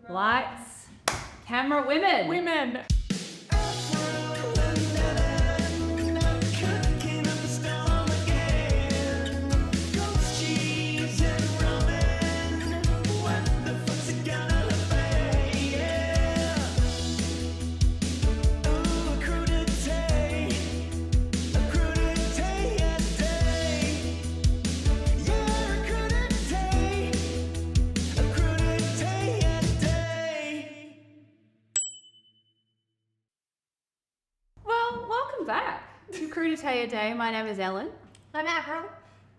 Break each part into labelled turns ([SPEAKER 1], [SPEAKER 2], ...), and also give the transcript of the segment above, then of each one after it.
[SPEAKER 1] Lights, camera, women.
[SPEAKER 2] Women.
[SPEAKER 1] Welcome back to Crudité a Day. My name is Ellen.
[SPEAKER 2] I'm April.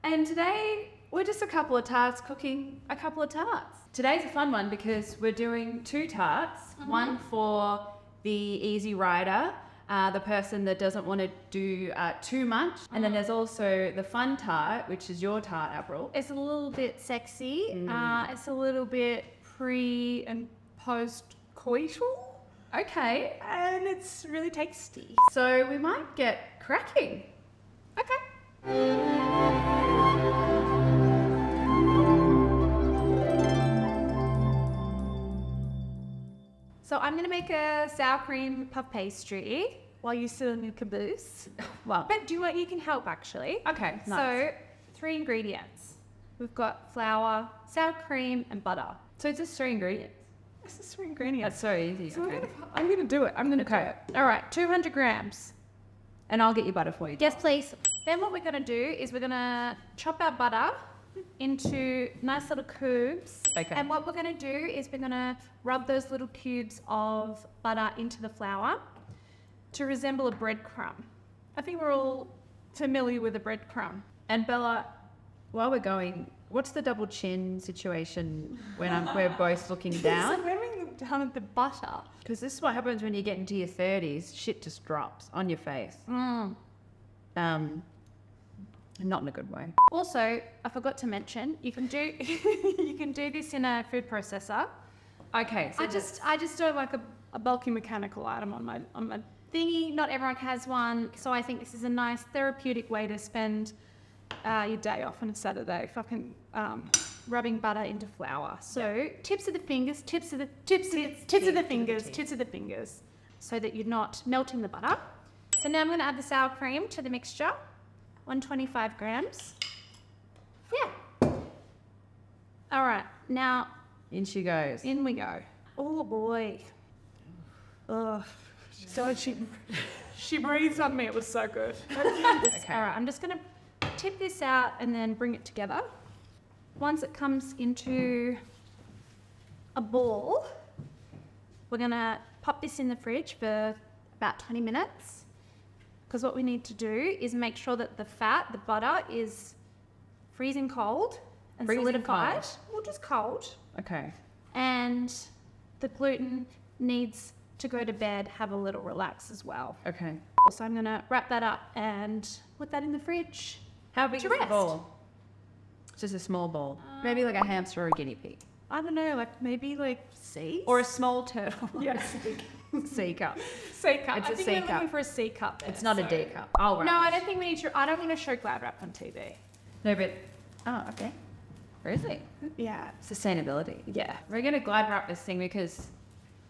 [SPEAKER 1] And today we're just a couple of tarts cooking a couple of tarts. Today's a fun one because we're doing two tarts. One for the easy rider, the person that doesn't want to do too much. And then there's also the fun tart, which is your tart, April.
[SPEAKER 2] It's a little bit sexy. It's a little bit pre and post coital.
[SPEAKER 1] Okay,
[SPEAKER 2] And it's really tasty.
[SPEAKER 1] so we might get cracking.
[SPEAKER 2] Okay. So I'm going to make a sour cream puff pastry while you sit in your caboose.
[SPEAKER 1] Well,
[SPEAKER 2] But you can help actually.
[SPEAKER 1] okay, nice.
[SPEAKER 2] So 3 ingredients. We've got flour, sour cream, and butter.
[SPEAKER 1] So it's just 3 ingredients.
[SPEAKER 2] This is 3 ingredients.
[SPEAKER 1] That's so easy.
[SPEAKER 2] So
[SPEAKER 1] Okay.
[SPEAKER 2] I'm going to do it. I'm going to do
[SPEAKER 1] Okay.
[SPEAKER 2] it. All right, 200 grams.
[SPEAKER 1] And I'll get you butter for you.
[SPEAKER 2] Yes, please. Then what we're going to do is we're going to chop our butter into nice little cubes.
[SPEAKER 1] Okay.
[SPEAKER 2] And what we're going to do is we're going to rub those little cubes of butter into the flour to resemble a breadcrumb. I think we're all familiar with a breadcrumb.
[SPEAKER 1] And Bella, while we're going, what's the double chin situation when we're both looking
[SPEAKER 2] So
[SPEAKER 1] down?
[SPEAKER 2] when we look down at the butter,
[SPEAKER 1] Because this is what happens when you get into your 30s. Shit just drops on your face. Not in a good way.
[SPEAKER 2] also, I forgot to mention, you can do you can do this in a food processor.
[SPEAKER 1] Okay, so
[SPEAKER 2] I just don't like a bulky mechanical item on my thingy. Not everyone has one, so I think this is a nice therapeutic way to spend your day off on a Saturday. Fucking rubbing butter into flour. So tips of the fingers, tips of the fingers, so that you're not melting the butter. So now I'm going to add the sour cream to the mixture. 125 grams. Yeah. All right, now
[SPEAKER 1] in she goes.
[SPEAKER 2] in we go. Oh boy. Ugh. So she breathed on me. It was so good.
[SPEAKER 1] Okay.
[SPEAKER 2] All right, I'm just gonna tip this out and then bring it together. Once it comes into a ball, we're gonna pop this in the fridge for about 20 minutes. Because what we need to do is make sure that the butter is freezing cold and
[SPEAKER 1] Freezing
[SPEAKER 2] solidified.
[SPEAKER 1] cold.
[SPEAKER 2] Well, just cold.
[SPEAKER 1] Okay.
[SPEAKER 2] And the gluten needs to go to bed, have a little relax as well.
[SPEAKER 1] Okay.
[SPEAKER 2] So I'm gonna wrap that up and put that in the fridge.
[SPEAKER 1] How big
[SPEAKER 2] To
[SPEAKER 1] is the
[SPEAKER 2] rest.
[SPEAKER 1] ball? It's just a small ball. Maybe like a hamster or a guinea pig.
[SPEAKER 2] I don't know, like maybe like C
[SPEAKER 1] Or a small turtle.
[SPEAKER 2] yes,
[SPEAKER 1] C cup.
[SPEAKER 2] C cup.
[SPEAKER 1] It's
[SPEAKER 2] I
[SPEAKER 1] a
[SPEAKER 2] think
[SPEAKER 1] C
[SPEAKER 2] we're
[SPEAKER 1] cup.
[SPEAKER 2] looking for a C cup.
[SPEAKER 1] It's not a D cup. Oh, right.
[SPEAKER 2] No, I don't think we need to. I don't want to show Glad Wrap on TV.
[SPEAKER 1] No, but... Oh, okay. Where is it?
[SPEAKER 2] Yeah.
[SPEAKER 1] Sustainability.
[SPEAKER 2] Yeah.
[SPEAKER 1] We're going to glad wrap this thing because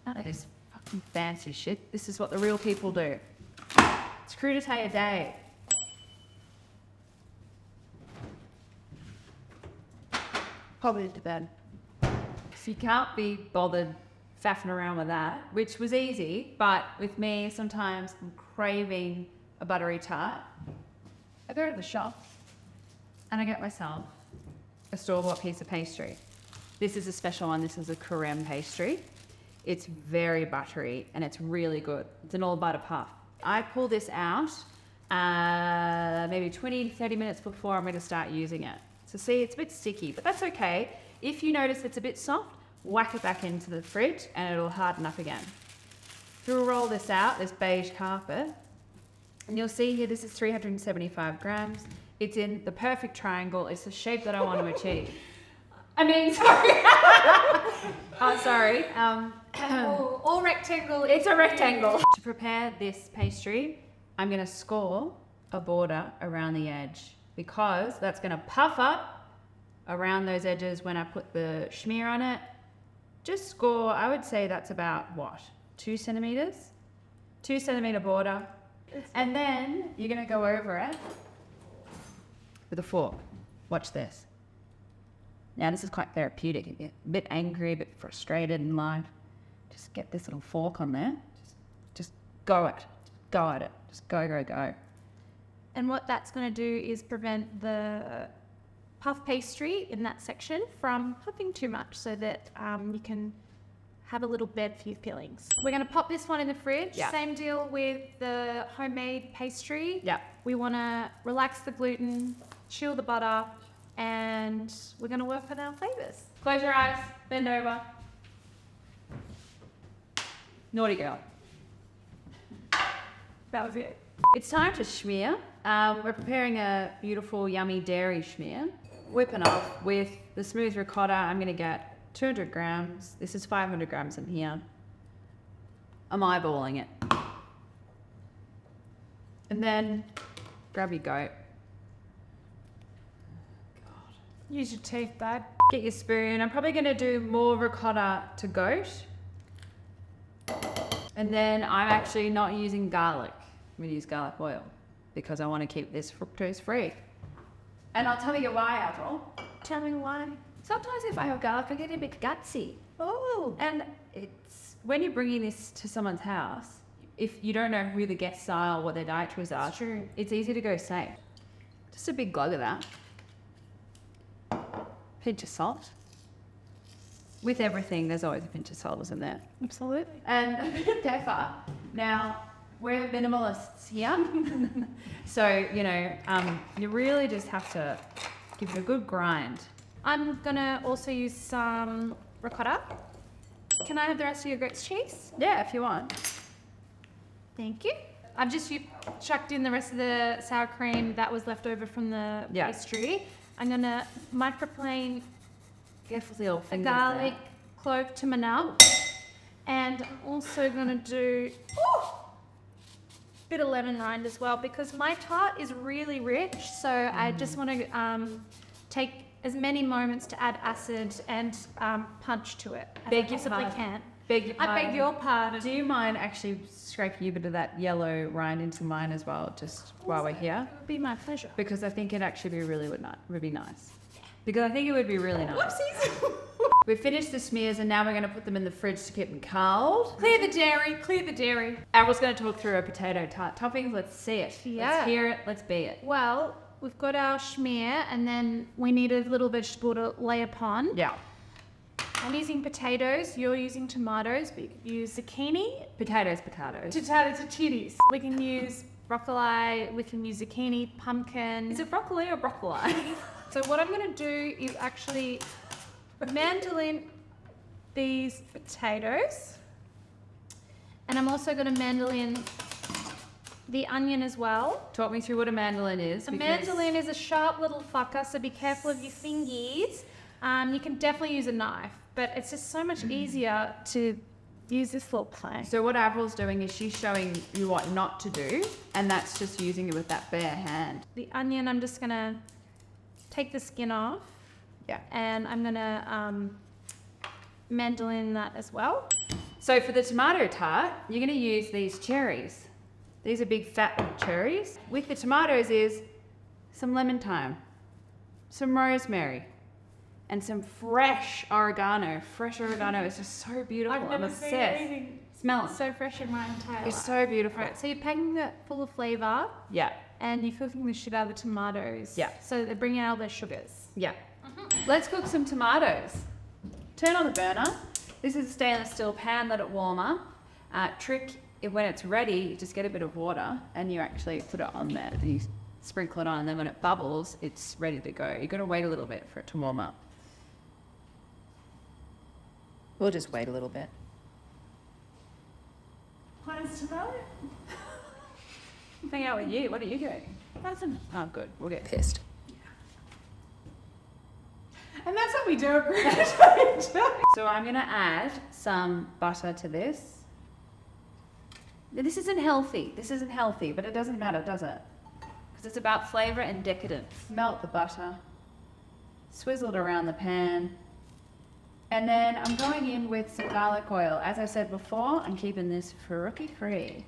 [SPEAKER 1] that is fucking fancy shit. This is what the real people do. It's crudité a day.
[SPEAKER 2] Probably into bed.
[SPEAKER 1] If you can't be bothered faffing around with that, which was easy, but with me, sometimes I'm craving a buttery tart. I go to the shop and I get myself a store-bought piece of pastry. This is a special one. This is a creme pastry. It's very buttery and it's really good. It's an all butter puff. I pull this out maybe 20 to 30 minutes before I'm going to start using it. So see, it's a bit sticky, but that's okay. If you notice it's a bit soft, whack it back into the fridge and it'll harden up again. So we'll roll this out, this beige carpet, and you'll see here this is 375 grams. It's in the perfect triangle. It's the shape that I want to achieve. I mean, sorry. Oh, sorry.
[SPEAKER 2] All rectangle.
[SPEAKER 1] It's a rectangle. To prepare this pastry, I'm going to score a border around the edge because that's going to puff up around those edges when I put the schmear on it just score, I would say that's about what? 2 centimeters? 2 centimeter border. And then you're going to go over it with a fork. Watch this. Now this is quite therapeutic. You get a bit angry, a bit frustrated in life. Just get this little fork on there. Just go at it. Go at it. Just go, go, go.
[SPEAKER 2] And what that's going to do is prevent the puff pastry in that section from puffing too much, so that you can have a little bed for your fillings. We're going to pop this one in the fridge.
[SPEAKER 1] Yeah.
[SPEAKER 2] Same deal with the homemade pastry.
[SPEAKER 1] Yeah.
[SPEAKER 2] We want to relax the gluten, chill the butter, and we're going to work on our flavors.
[SPEAKER 1] Close your eyes. Bend over. Naughty girl.
[SPEAKER 2] That was it.
[SPEAKER 1] It's time to schmear. We're preparing a beautiful, yummy dairy schmear. Whipping off with the smooth ricotta. I'm going to get 200 grams. This is 500 grams in here. I'm eyeballing it. And then grab your goat.
[SPEAKER 2] Use your teeth, babe.
[SPEAKER 1] Get your spoon. I'm probably going to do more ricotta to goat. And then I'm actually not using garlic. I'm going to use garlic oil because I want to keep this fructose free. And I'll tell you why, Avril.
[SPEAKER 2] Tell me why.
[SPEAKER 1] Sometimes if I have garlic, I get a bit gutsy.
[SPEAKER 2] Oh.
[SPEAKER 1] And it's when you're bringing this to someone's house, if you don't know who the guests are or what their dietaries are,
[SPEAKER 2] It's true.
[SPEAKER 1] it's easy to go safe. Just a big glug of that. Pinch of salt. With everything, there's always a pinch of salt, isn't there?
[SPEAKER 2] Absolutely.
[SPEAKER 1] And a bit of pepper. Now, we're minimalists here. So, you really just have to give it a good grind.
[SPEAKER 2] I'm gonna also use some ricotta. Can I have the rest of your goat's cheese?
[SPEAKER 1] Yeah, if you want.
[SPEAKER 2] Thank you. I've just chucked in the rest of the sour cream that was left over from the pastry. I'm gonna microplane
[SPEAKER 1] Carefully all
[SPEAKER 2] a
[SPEAKER 1] fingers
[SPEAKER 2] garlic
[SPEAKER 1] there.
[SPEAKER 2] clove to my nub. And I'm also gonna do a bit of lemon rind as well, because my tart is really rich. So I just want to take as many moments to add acid and punch to it as I possibly can.
[SPEAKER 1] Beg your
[SPEAKER 2] I
[SPEAKER 1] pardon.
[SPEAKER 2] beg your pardon.
[SPEAKER 1] Do you mind actually scraping a bit of that yellow rind into mine as well, just while we're here?
[SPEAKER 2] It would be my pleasure.
[SPEAKER 1] Because I think it actually would be nice. Because I think it would be really nice.
[SPEAKER 2] Whoopsies.
[SPEAKER 1] We've finished the smears and now we're going to put them in the fridge to keep them cold.
[SPEAKER 2] Clear the dairy, clear the dairy.
[SPEAKER 1] Avril's going to talk through a potato tart toppings. Let's see it.
[SPEAKER 2] Yeah.
[SPEAKER 1] Let's hear it. Let's be it.
[SPEAKER 2] Well, we've got our schmear, and then we need a little vegetable to lay upon.
[SPEAKER 1] Yeah.
[SPEAKER 2] I'm using potatoes, you're using tomatoes, but you could use zucchini.
[SPEAKER 1] Potatoes.
[SPEAKER 2] Potatoes. We can use broccoli, we can use zucchini, pumpkin.
[SPEAKER 1] Is it broccoli or broccoli?
[SPEAKER 2] So what I'm going to do is actually mandolin these potatoes, and I'm also going to mandolin the onion as well.
[SPEAKER 1] Talk me through what a mandolin is.
[SPEAKER 2] A
[SPEAKER 1] because-
[SPEAKER 2] mandolin is a sharp little fucker, so be careful of your fingies. You can definitely use a knife, but it's just so much easier to use this little plane.
[SPEAKER 1] So what Avril's doing is she's showing you what not to do, and that's just using it with that bare hand.
[SPEAKER 2] The onion, I'm just going to take the skin off.
[SPEAKER 1] Yeah.
[SPEAKER 2] And I'm going to mandolin that as well.
[SPEAKER 1] So for the tomato tart, you're going to use these cherries. These are big fat cherries. With the tomatoes is some lemon thyme, some rosemary, and some fresh oregano. Fresh oregano is just so beautiful. I'm obsessed. Smell it.
[SPEAKER 2] So fresh in my entire
[SPEAKER 1] It's
[SPEAKER 2] life.
[SPEAKER 1] so beautiful.
[SPEAKER 2] Right, so you're packing it full of flavour,
[SPEAKER 1] Yeah,
[SPEAKER 2] and you're cooking the shit out of the tomatoes.
[SPEAKER 1] Yeah.
[SPEAKER 2] So they're bringing out all their sugars.
[SPEAKER 1] yeah. Let's cook some tomatoes. Turn on the burner. This is a stainless steel pan, let it warm up. Trick, when it's ready, you just get a bit of water and you actually put it on there. You sprinkle it on, and then when it bubbles, it's ready to go. You've got to wait a little bit for it to warm up. We'll just wait a little bit.
[SPEAKER 2] What is tomato?
[SPEAKER 1] Hang out with you. What are you doing?
[SPEAKER 2] Nothing.
[SPEAKER 1] Oh, good. We'll get pissed.
[SPEAKER 2] And that's what we do at
[SPEAKER 1] So I'm going to add some butter to this. This isn't healthy, but it doesn't matter, does it? Because it's about flavour and decadence. Melt the butter. Swizzle it around the pan. And then I'm going in with some garlic oil. As I said before, I'm keeping this free.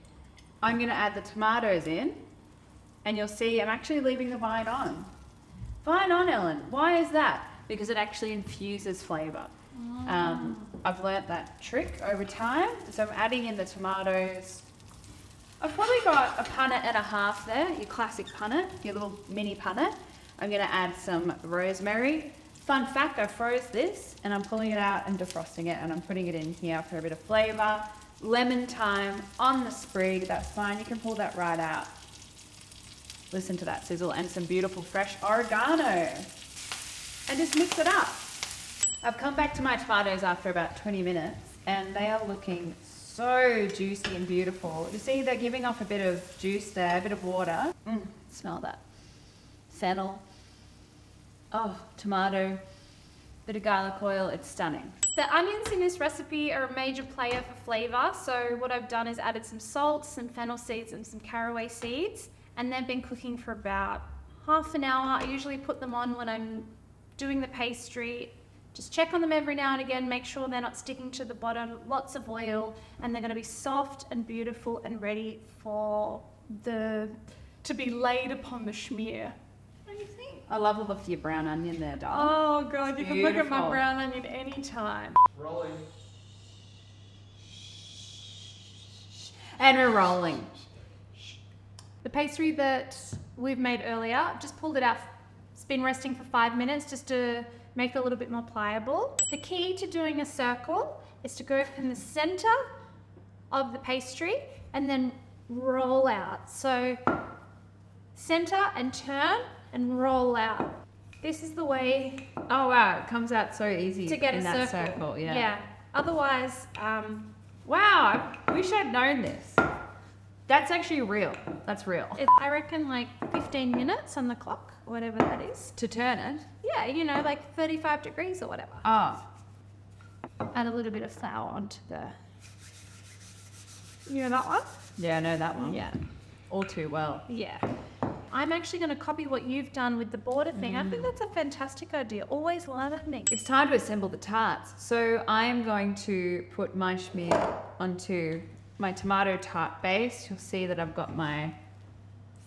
[SPEAKER 1] I'm gonna add the tomatoes in, and you'll see I'm actually leaving the vine on. Vine on, Ellen. Why is that? Because it actually infuses flavour. I've learnt that trick over time. So I'm adding in the tomatoes. I've probably got a punnet and a half there, your classic punnet, your little mini punnet. I'm gonna add some rosemary. Fun fact, I froze this and I'm pulling it out and defrosting it and I'm putting it in here for a bit of flavour. Lemon thyme on the sprig, that's fine, you can pull that right out. Listen to that sizzle, and some beautiful fresh oregano. And just mix it up. I've come back to my tomatoes after about 20 minutes and they are looking so juicy and beautiful. You see they're giving off a bit of juice there, a bit of water. Smell that. Fennel. Oh, tomato, bit of garlic oil, it's stunning.
[SPEAKER 2] The onions in this recipe are a major player for flavour. So what I've done is added some salt, some fennel seeds and some caraway seeds. And they've been cooking for about half an hour. I usually put them on when I'm doing the pastry. Just check on them every now and again, make sure they're not sticking to the bottom. Lots of oil, and they're going to be soft and beautiful and ready to be laid upon the schmear. What do you think?
[SPEAKER 1] I love the look of your brown onion there, darling.
[SPEAKER 2] Oh God, you can look at my
[SPEAKER 1] beautiful.
[SPEAKER 2] brown onion anytime.
[SPEAKER 3] Rolling.
[SPEAKER 1] And we're rolling.
[SPEAKER 2] The pastry that we've made earlier, I've just pulled it out. It's been resting for 5 minutes just to make it a little bit more pliable. The key to doing a circle is to go from the center of the pastry and then roll out. So center and turn and roll out. This is the way
[SPEAKER 1] Oh wow, it comes out so easy
[SPEAKER 2] to get
[SPEAKER 1] in
[SPEAKER 2] a
[SPEAKER 1] that
[SPEAKER 2] circle.
[SPEAKER 1] yeah.
[SPEAKER 2] Otherwise,
[SPEAKER 1] Wow, I wish I'd known this. That's actually real. That's real.
[SPEAKER 2] I reckon like 15 minutes on the clock, whatever that is.
[SPEAKER 1] To turn it?
[SPEAKER 2] Yeah, you know, like 35 degrees or whatever.
[SPEAKER 1] Oh,
[SPEAKER 2] Add a little bit of flour onto the... You know that one?
[SPEAKER 1] yeah, I know that one.
[SPEAKER 2] Yeah.
[SPEAKER 1] All too well.
[SPEAKER 2] Yeah. I'm actually going to copy what you've done with the border thing. I think that's a fantastic idea. Always learning.
[SPEAKER 1] It's time to assemble the tarts. So I am going to put my schmear onto my tomato tart base. You'll see that I've got my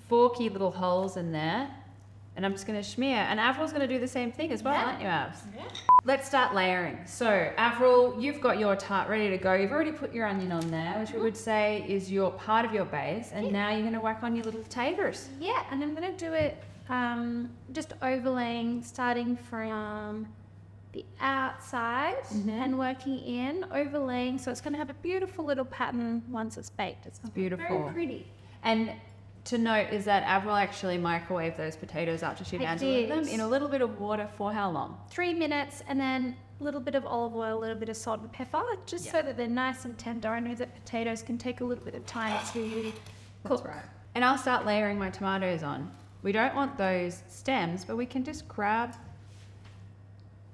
[SPEAKER 1] forky little holes in there. And I'm just going to schmear. And Avril's going to do the same thing as well,
[SPEAKER 2] Yeah.
[SPEAKER 1] aren't you, Avs?
[SPEAKER 2] Yeah.
[SPEAKER 1] Let's start layering. So, Avril, you've got your tart ready to go. You've already put your onion on there, which we would say is your part of your base. And now you're going to whack on your little taters.
[SPEAKER 2] Yeah, and I'm going to do it just overlaying, starting from the outside and working in, overlaying. So it's going to have a beautiful little pattern once it's baked. It's
[SPEAKER 1] beautiful.
[SPEAKER 2] Very pretty.
[SPEAKER 1] And to note is that Avril actually microwaved those potatoes after she
[SPEAKER 2] I
[SPEAKER 1] did them
[SPEAKER 2] did.
[SPEAKER 1] in a little bit of water for how long?
[SPEAKER 2] 3 minutes, and then a little bit of olive oil, a little bit of salt and pepper, just so that they're nice and tender. I know that potatoes can take a little bit of time to cook.
[SPEAKER 1] That's right. And I'll start layering my tomatoes on. We don't want those stems, but we can just grab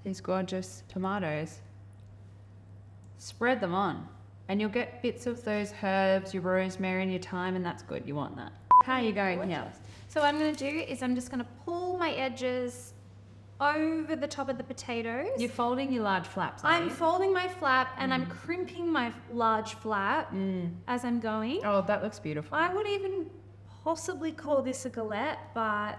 [SPEAKER 1] these gorgeous tomatoes, spread them on, and you'll get bits of those herbs, your rosemary and your thyme, and that's good. You want that. How are you going here?
[SPEAKER 2] So what I'm going to do is I'm just going to pull my edges over the top of the potatoes.
[SPEAKER 1] You're folding your large flaps, aren't
[SPEAKER 2] I'm
[SPEAKER 1] you?
[SPEAKER 2] folding my flap and I'm crimping my large flap as I'm going.
[SPEAKER 1] Oh, that looks beautiful.
[SPEAKER 2] I would even possibly call this a galette, but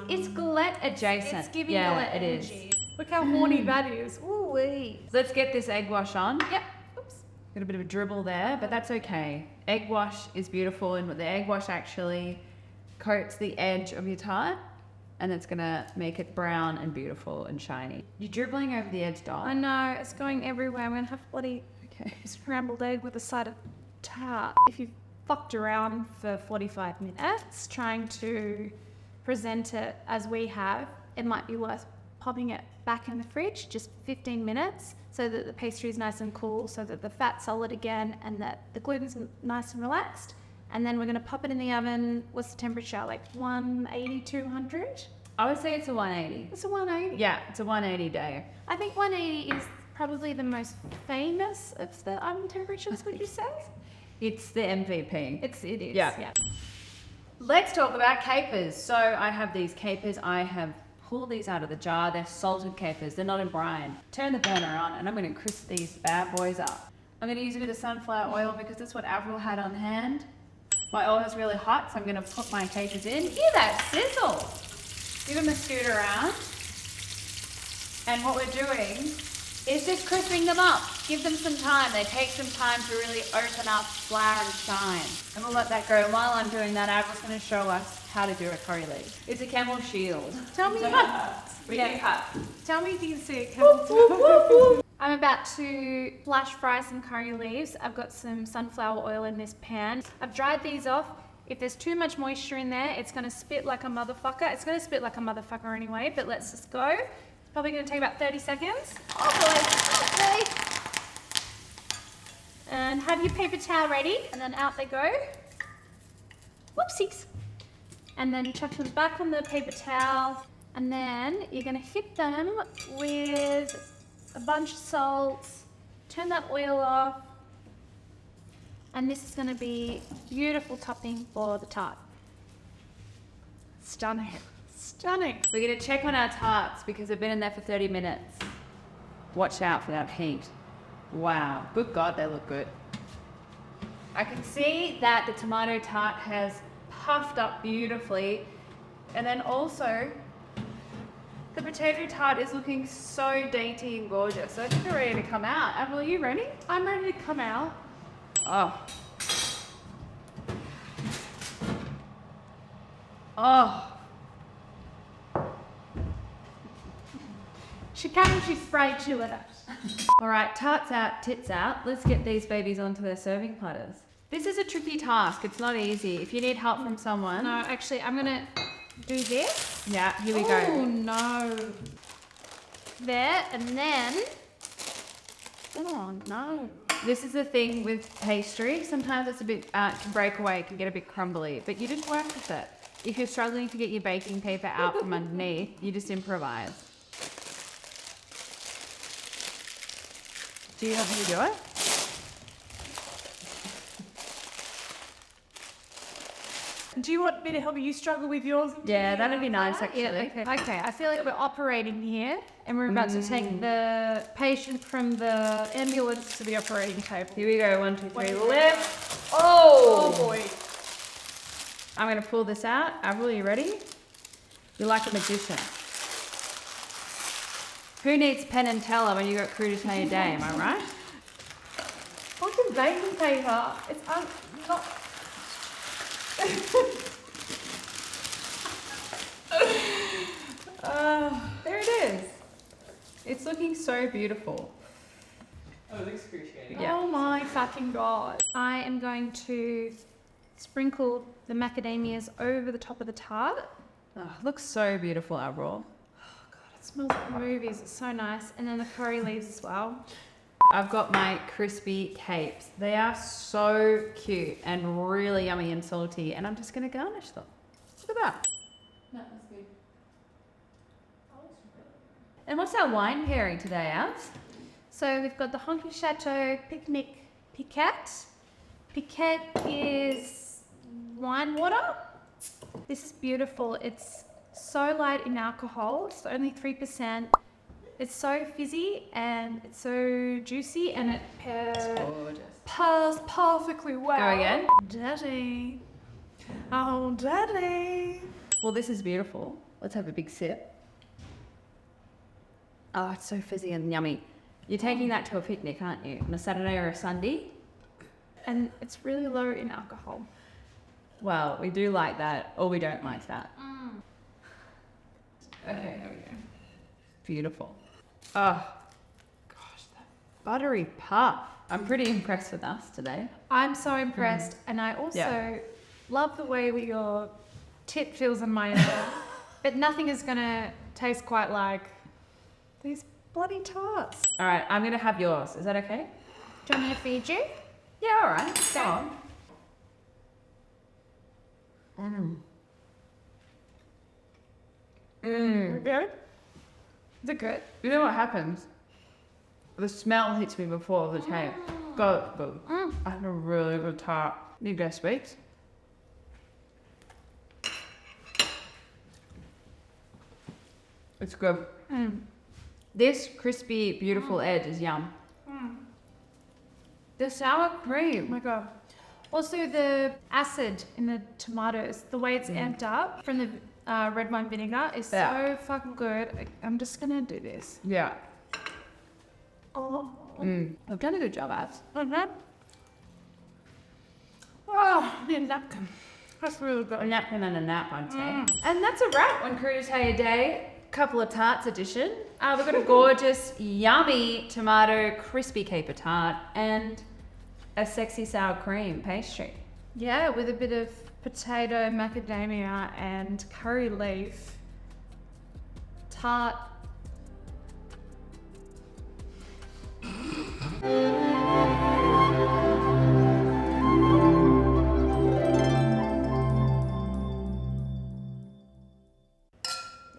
[SPEAKER 1] It's galette adjacent.
[SPEAKER 2] it's giving
[SPEAKER 1] yeah,
[SPEAKER 2] galette
[SPEAKER 1] it is.
[SPEAKER 2] energy. Look how horny that is. Ooh-wee.
[SPEAKER 1] Let's get this egg wash on.
[SPEAKER 2] Yep. Oops.
[SPEAKER 1] Got a bit of a dribble there, but that's okay. Egg wash is beautiful, and the egg wash actually coats the edge of your tart, and it's gonna make it brown and beautiful and shiny. You're dribbling over the edge,
[SPEAKER 2] I
[SPEAKER 1] doll.
[SPEAKER 2] know, it's going everywhere. I'm going to have bloody
[SPEAKER 1] Okay.
[SPEAKER 2] scrambled egg with a side of tart. If you've fucked around for 45 minutes trying to present it as we have, it might be worth popping it back in the fridge just 15 minutes so that the pastry is nice and cool, so that the fat's solid again and that the gluten's nice and relaxed. And then we're going to pop it in the oven. What's the temperature? Like 180, 200?
[SPEAKER 1] I would say it's a 180.
[SPEAKER 2] It's a 180.
[SPEAKER 1] Yeah, it's a 180 day.
[SPEAKER 2] I think 180 is probably the most famous of the oven temperatures, would you say?
[SPEAKER 1] It's the MVP.
[SPEAKER 2] It is.
[SPEAKER 1] Yeah. Let's talk about capers. So I have these capers. I have pull these out of the jar. They're salted capers. They're not in brine. Turn the burner on and I'm going to crisp these bad boys up. I'm going to use a bit of sunflower oil because that's what Avril had on hand. My oil is really hot, so I'm going to put my capers in. Hear that sizzle? Give them a scoot around. And what we're doing is just crisping them up. Give them some time. They take some time to really open up, flour and shine. And we'll let that go. And while I'm doing that, Avril's going to show us how to do a curry leaf. It's a camel shield.
[SPEAKER 2] Tell me Tell me if you can see it. I'm about to flash fry some curry leaves. I've got some sunflower oil in this pan. I've dried these off. If there's too much moisture in there, it's going to spit like a motherfucker. It's going to spit like a motherfucker anyway, but let's just go. It's probably going to take about 30 seconds. Oh boy, okay. And have your paper towel ready, and then out they go. Whoopsies. And then chuck them back on the paper towel, and then you're going to hit them with a bunch of salt, turn that oil off, and this is going to be beautiful topping for the tart. Stunning. Stunning.
[SPEAKER 1] We're going to check on our tarts because they've been in there for 30 minutes. Watch out for that heat. Wow, good God, they look good. I can see that the tomato tart has puffed up beautifully, and then also the potato tart is looking so dainty and gorgeous. So I think they're ready to come out. Avril, are you ready?
[SPEAKER 2] I'm ready to come out.
[SPEAKER 1] Oh. Oh.
[SPEAKER 2] She came and she sprayed two at us.
[SPEAKER 1] All right, tarts out, tits out. Let's get these babies onto their serving platters. This is a tricky task. It's not easy. If you need help from someone.
[SPEAKER 2] No, actually, I'm going to do this.
[SPEAKER 1] Yeah, here we
[SPEAKER 2] Oh,
[SPEAKER 1] go.
[SPEAKER 2] no. There, and then... Oh, no.
[SPEAKER 1] This is the thing with pastry. Sometimes it's a bit, can break away, it can get a bit crumbly, but you just work with it. If you're struggling to get your baking paper out from underneath, you just improvise. Do you know how to do it?
[SPEAKER 2] Do you want me to help you struggle with yours?
[SPEAKER 1] Yeah, that'd be nice actually.
[SPEAKER 2] Yeah, okay. I feel like we're operating here and we're about to take the patient from the ambulance to the operating table.
[SPEAKER 1] Here we go, 1, 2, 3, lift.
[SPEAKER 2] Oh boy.
[SPEAKER 1] I'm gonna pull this out. Avril, you ready? You're like a magician. Who needs Penn and Teller when you got crudité day, am I right?
[SPEAKER 2] Fucking baking paper. It's not...
[SPEAKER 1] There it is. It's looking so beautiful. Oh, it looks excruciating. Yeah.
[SPEAKER 2] Oh my fucking God. I am going to sprinkle the macadamias over the top of the tart.
[SPEAKER 1] Oh, it looks so beautiful, Avril.
[SPEAKER 2] It smells like movies. It's so nice. And then the curry leaves as well.
[SPEAKER 1] I've got my crispy capes. They are so cute and really yummy and salty, and I'm just going to garnish them. Look at that. That was good. And what's our wine pairing today, Az?
[SPEAKER 2] So we've got the Honky Chateau Picnic Piquette. Piquette is wine water. This is beautiful. It's so light in alcohol. It's only 3%. It's so fizzy and it's so juicy and it pairs perfectly well.
[SPEAKER 1] Go again.
[SPEAKER 2] Daddy. Oh, Daddy.
[SPEAKER 1] Well, this is beautiful. Let's have a big sip. Oh, it's so fizzy and yummy. You're taking that to a picnic, aren't you? On a Saturday or a Sunday?
[SPEAKER 2] And it's really low in alcohol.
[SPEAKER 1] Well, we do like that, or we don't like that.
[SPEAKER 2] Okay, there we go.
[SPEAKER 1] Beautiful. Oh, gosh, that buttery puff. I'm pretty impressed with us today.
[SPEAKER 2] I'm so impressed, and I also love the way your tip feels in my mouth. But nothing is gonna taste quite like these bloody tarts.
[SPEAKER 1] All right, I'm gonna have yours. Is that okay?
[SPEAKER 2] Do you want me to feed you?
[SPEAKER 1] Yeah, all right. Go on.
[SPEAKER 2] Good? Is it good?
[SPEAKER 1] You know what happens? The smell hits me before the taste. Go. I had a really good tart. You go, sweets. It's good. This crispy, beautiful edge is yum. The sour
[SPEAKER 2] Oh
[SPEAKER 1] cream.
[SPEAKER 2] my god. Also, the acid in the tomatoes, the way it's amped up from the red wine vinegar is so fucking good. I'm just gonna do this.
[SPEAKER 1] Yeah.
[SPEAKER 2] Oh.
[SPEAKER 1] I've done a good job, Abs.
[SPEAKER 2] Oh, the napkin. That's really
[SPEAKER 1] A
[SPEAKER 2] good.
[SPEAKER 1] napkin and a nap, I'd say. And that's a wrap on Cruise Hay Day. Couple of Tarts edition. We've got a gorgeous, yummy tomato crispy caper tart and a sexy sour cream pastry.
[SPEAKER 2] Yeah, with a bit of potato, macadamia, and curry leaf. Tart.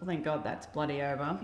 [SPEAKER 1] Thank God that's bloody over.